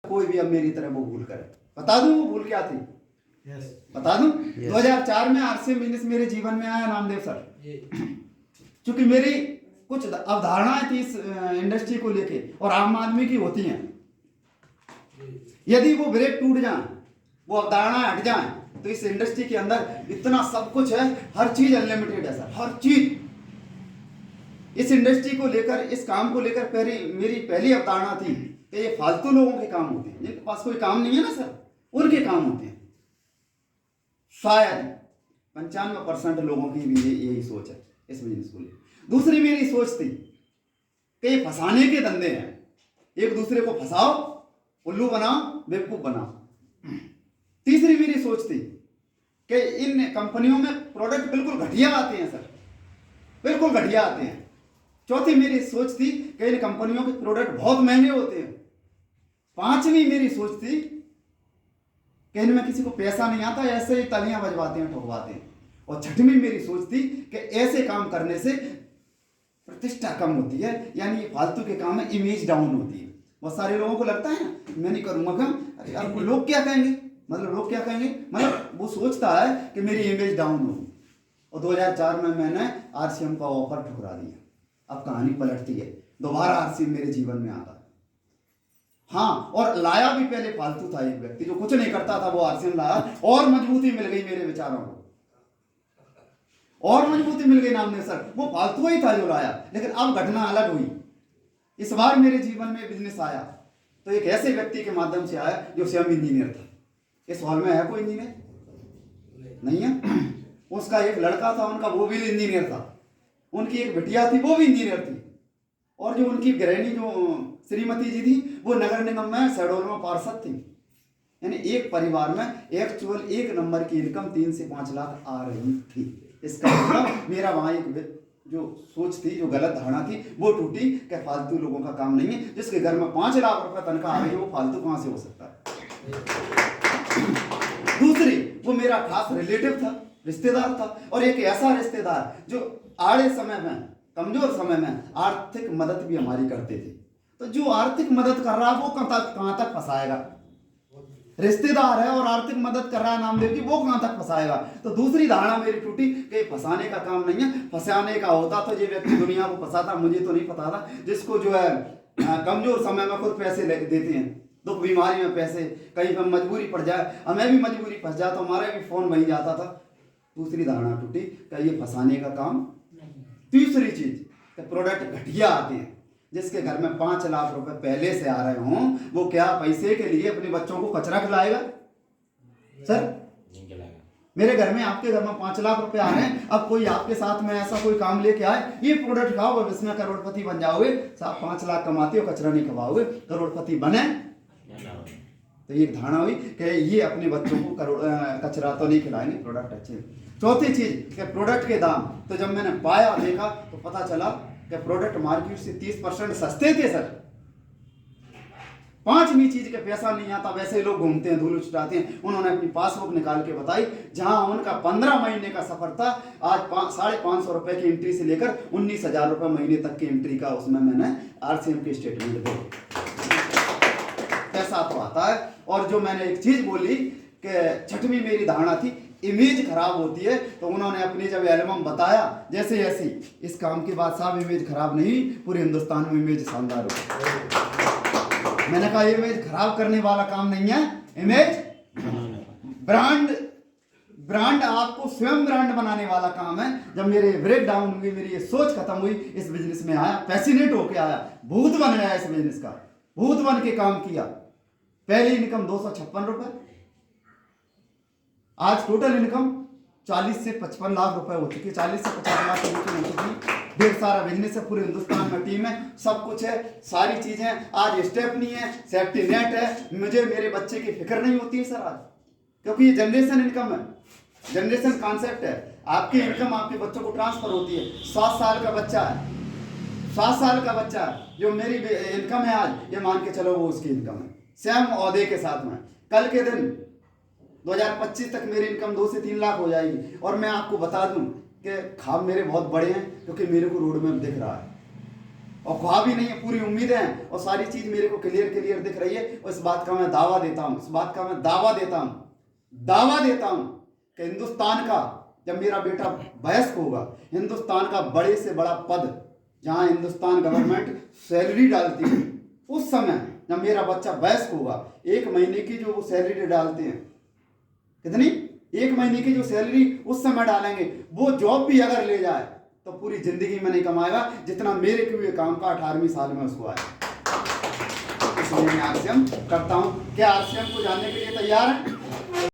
कोई भी अब मेरी तरह वो भूल करे। बता दूं वो भूल क्या थी? बता दूं? 2004 में आरसीएम बिजनेस मेरे जीवन में आया नामदेव सर। क्योंकि मेरी कुछ अवधारणाएं थी इस इंडस्ट्री को लेके और आम आदमी की होती हैं। यदि वो ब्रेक टूट जाए, वो अवधारणाएं हट जाए, तो इस इंडस्ट्री के अंदर इतना सब कुछ है, हर चीज अनलिमिटेड है सर, हर चीज। इस इंडस्ट्री को लेकर, इस काम को लेकर मेरी पहली अवधारणा थी कि ये फालतू लोगों के काम होते हैं, जिनके पास कोई काम नहीं है ना सर, उनके काम होते हैं। शायद 95% लोगों की भी यही सोच है इस बिजनेस को लेकर। दूसरी मेरी सोच थी कि ये फंसाने के धंधे हैं, एक दूसरे को फंसाओ, उल्लू बनाओ, बेवकूफ बनाओ। तीसरी मेरी सोच थी कि इन कंपनियों में प्रोडक्ट बिल्कुल घटिया आते हैं सर, बिल्कुल घटिया आते हैं। चौथी मेरी सोच थी कि इन कंपनियों के प्रोडक्ट बहुत महंगे होते हैं। पांचवी मेरी सोच थी कि इनमें किसी को पैसा नहीं आता, ऐसे ही तालियां बजवाते हैं, ठुकवाते हैं। और छठवीं मेरी सोच थी कि ऐसे काम करने से प्रतिष्ठा कम होती है, यानी ये फालतू के काम में इमेज डाउन होती है। बहुत सारे लोगों को लगता है ना, मैं नहीं करूंगा काम, अरे यार लोग क्या कहेंगे, मतलब लोग क्या कहेंगे, मतलब वो सोचता है कि मेरी इमेज डाउन हो। और 2004 में मैंने आरसीएम का ऑफर ठुकरा दिया। अब कहानी पलटती है, दोबारा आरसीएम मेरे जीवन में आता है। हाँ, और लाया भी पहले फालतू था, एक व्यक्ति जो कुछ नहीं करता था वो आरसीएम लाया, और मजबूती मिल गई मेरे विचारों को, और मजबूती मिल गई नामदेव सर। वो फालतू ही था जो लाया, लेकिन अब घटना अलग हुई। इस बार मेरे जीवन में बिजनेस आया तो एक ऐसे व्यक्ति के माध्यम से आया जो स्वयं इंजीनियर था। इस हॉल में है कोई इंजीनियर? नहीं है। उसका एक लड़का था उनका, वो भी इंजीनियर था। उनकी एक बिटिया थी, वो भी इंजीनियर थी। और जो उनकी गृहिणी जो श्रीमती जी थी, वो नगर निगम में शहडोल में पार्षद थी। यानी एक परिवार में एक्चुअल एक नंबर की इनकम 3 से 5 लाख आ रही थी। इसका मतलब मेरा वहां एक जो सोच थी, जो गलत धारणा थी, वो टूटी कि फालतू लोगों का काम नहीं है। जिसके घर में 5 लाख रुपए तनख्वाह आ रही है, वो फालतू कहां से हो सकता है? दूसरी, वो मेरा खास रिलेटिव था, रिश्तेदार था, और एक ऐसा रिश्तेदार जो आड़े समय में, कमजोर समय में आर्थिक मदद भी हमारी करते थे। तो जो आर्थिक मदद कर रहा है वो कहां तक फंसाएगा? रिश्तेदार है और आर्थिक मदद कर रहा है नामदेव जी, वो कहां तक फंसाएगा? तो दूसरी धारणा मेरी टूटी कि फंसाने का काम नहीं है, फंसाने का होता तो ये व्यक्ति दुनिया को फंसाता। मुझे तो नहीं पता था, जिसको जो है कमजोर समय में खुद पैसे देते हैं, दुख बीमारी में पैसे, कहीं पर मजबूरी पड़ जाए, हमें भी मजबूरी फंस जाता, हमारा भी फोन वहीं जाता था। दूसरी धारणा टूटी कि ये फंसाने का काम। तीसरी चीज, प्रोडक्ट घटिया आते हैं, जिसके घर में 5 लाख रुपए पहले से आ रहे हों, वो क्या पैसे के लिए अपने बच्चों को कचरा खिलाएगा? सर मेरे घर में, आपके घर में 5 लाख रुपए आ रहे हैं, अब कोई आपके साथ में ऐसा कोई काम लेके आए, ये प्रोडक्ट खाओ और इसमें करोड़पति बन जाओगे। साहब 5 लाख कमाते हो, कचरा नहीं खवाओगे, करोड़पति बने। तो ये धारणा हुई कि ये अपने बच्चों को कचरा तो नहीं खिलाएंगे, प्रोडक्ट अच्छे। चौथी चीज कि प्रोडक्ट के दाम, तो जब मैंने पाया, देखा, तो पता चला कि प्रोडक्ट मार्केट से 30% सस्ते थे सर। पांचवी चीज के पैसा नहीं आता, वैसे लोग घूमते हैं, धूल उछाते हैं। उन्होंने अपनी पासबुक निकाल के बताई, जहां उनका 15 महीने का सफर था, आज 550 रुपए की एंट्री से लेकर 19,000 रुपए महीने तक की एंट्री का, उसमें मैंने आरसीएम के स्टेटमेंट दे। पैसा तो आता है। और जो मैंने एक चीज बोली कि छठवीं मेरी धारणा थी, इमेज खराब होती है, तो उन्होंने अपनी जब एल्बम बताया, जैसे ऐसे इस काम के बाद साहब इमेज खराब नहीं, पूरे हिंदुस्तान में इमेज शानदार हो। मैंने कहा इमेज खराब करने वाला काम नहीं है, इमेज ब्रांड आपको स्वयं ब्रांड बनाने वाला काम है। जब मेरे ब्रेक डाउन हुई, मेरी ये सोच खत्म हुई, इस बिजनेस में आया, पैसिनेट होके आया, भूत बन गया इस बिजनेस का, भूत बन के काम किया। पहली इनकम 256 रुपए, आज टोटल इनकम 40 से 55 लाख रुपए हो चुकी है, 40 से 50 लाख हो चुकी। ढेर सारा बिजनेस है, पूरे हिंदुस्तान में टीम है, सब कुछ है, सारी चीजें। आज स्टेपनी है, सेफ्टी नेट है, मुझे मेरे बच्चे की फिक्र नहीं होती है सर आज, क्योंकि ये जनरेशन इनकम है, जनरेशन कॉन्सेप्ट है। आपकी इनकम आपके बच्चों को ट्रांसफर होती है। 7 साल का बच्चा है, 7 साल का बच्चा जो मेरी इनकम है आज, ये मान के चलो वो उसकी इनकम है, सेम ओहदे के साथ में। कल के दिन 2025 तक मेरी इनकम 2 से 3 लाख हो जाएगी। और मैं आपको बता दूं कि ख्वाब मेरे बहुत बड़े हैं, क्योंकि मेरे को रोड मैप दिख रहा है। और ख्वाब ही नहीं है, पूरी उम्मीदें हैं और सारी चीज मेरे को क्लियर दिख रही है। और इस बात का मैं दावा देता हूं, इस बात का मैं दावा देता हूं कि हिंदुस्तान का, जब मेरा बेटा वयस्क होगा, हिंदुस्तान का बड़े से बड़ा पद जहां हिंदुस्तान गवर्नमेंट सैलरी डालती है, उस समय जब मेरा बच्चा वयस्क होगा, 1 महीने की जो वो सैलरी डालते हैं, कितनी, 1 महीने की जो सैलरी उस समय डालेंगे, वो जॉब भी अगर ले जाए तो पूरी जिंदगी में नहीं कमाएगा जितना मेरे के हुए काम का 18वीं साल में उसको आया। इसलिए मैं आरसीएम करता हूं। क्या आरसीएम को जानने के लिए तैयार हैं?